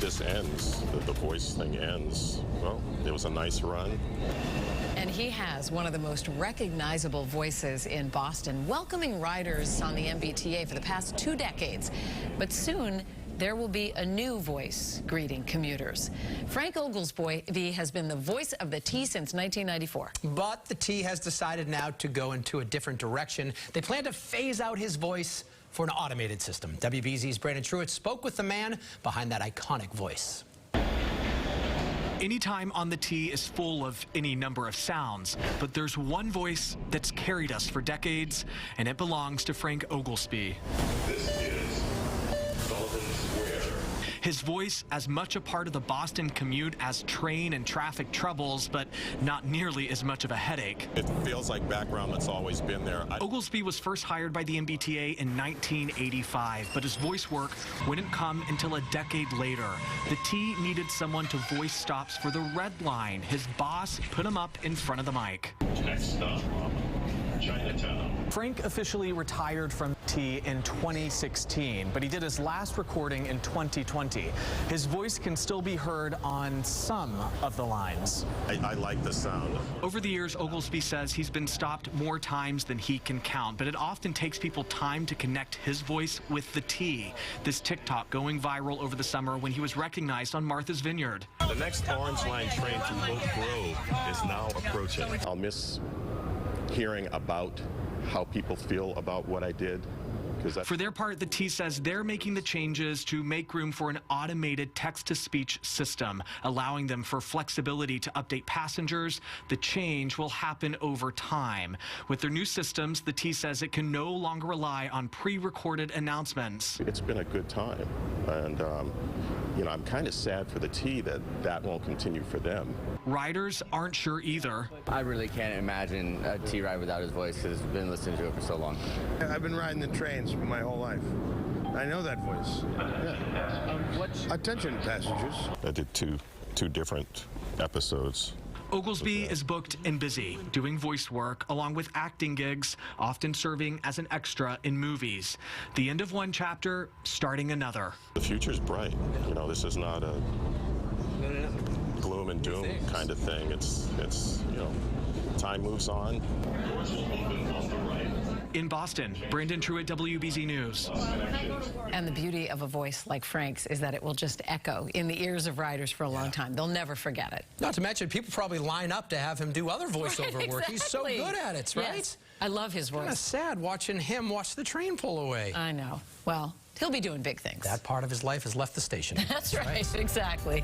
this ends, the voice thing ends, well, it was a nice run. And he has one of the most recognizable voices in Boston, welcoming riders on the MBTA for the past 2 decades. But soon, there will be a new voice greeting commuters. Frank Oglesby has been the voice of the T since 1994. But the T has decided now to go into a different direction. They plan to phase out his voice for an automated system. WBZ's Truitt spoke with the man behind that iconic voice. Any time on the T is full of any number of sounds, but there's one voice that's carried us for decades, and it belongs to Frank Oglesby. This is Sullivan Square. His voice as much a part of the Boston commute as train and traffic troubles, but not nearly as much of a headache. It feels like background that's always been there. Oglesby was first hired by the MBTA in 1985, but his voice work wouldn't come until a decade later. The T needed someone to voice stops for the red line. His boss put him up in front of the mic. Next stop, Chinatown. Frank officially retired from T in 2016, but he did his last recording in 2020. His voice can still be heard on some of the lines. I like the sound. Over the years, Oglesby says he's been stopped more times than he can count, but it often takes people time to connect his voice with the T. This TikTok going viral over the summer when he was recognized on Martha's Vineyard. The next Orange Line train to Oak Grove is now approaching. I'll miss hearing about how people feel about what I did. For their part, the T says they're making the changes to make room for an automated text-to-speech system, allowing them for flexibility to update passengers. The change will happen over time. With their new systems, the T says it can no longer rely on pre-recorded announcements. It's been a good time, and you know, I'm kind of sad for the T that that won't continue for them. Riders aren't sure either. I really can't imagine a T ride without his voice, because I've been listening to it for so long. I've been riding the trains my whole life. I know that voice. Yeah. Attention, passengers. I did two different episodes. Oglesby is booked and busy, doing voice work along with acting gigs, often serving as an extra in movies. The end of one chapter, starting another. The future's bright. You know, this is not a gloom and doom kind of thing. It's you know, time moves on. In Boston, Truitt, WBZ News. And the beauty of a voice like Frank's is that it will just echo in the ears of riders for a long time. They'll never forget it. Not to mention, people probably line up to have him do other voiceover work. He's so good at it, right? Yes. I love his voice. Kind of sad watching him watch the train pull away. I know. Well, he'll be doing big things. That part of his life has left the station. That's right, exactly.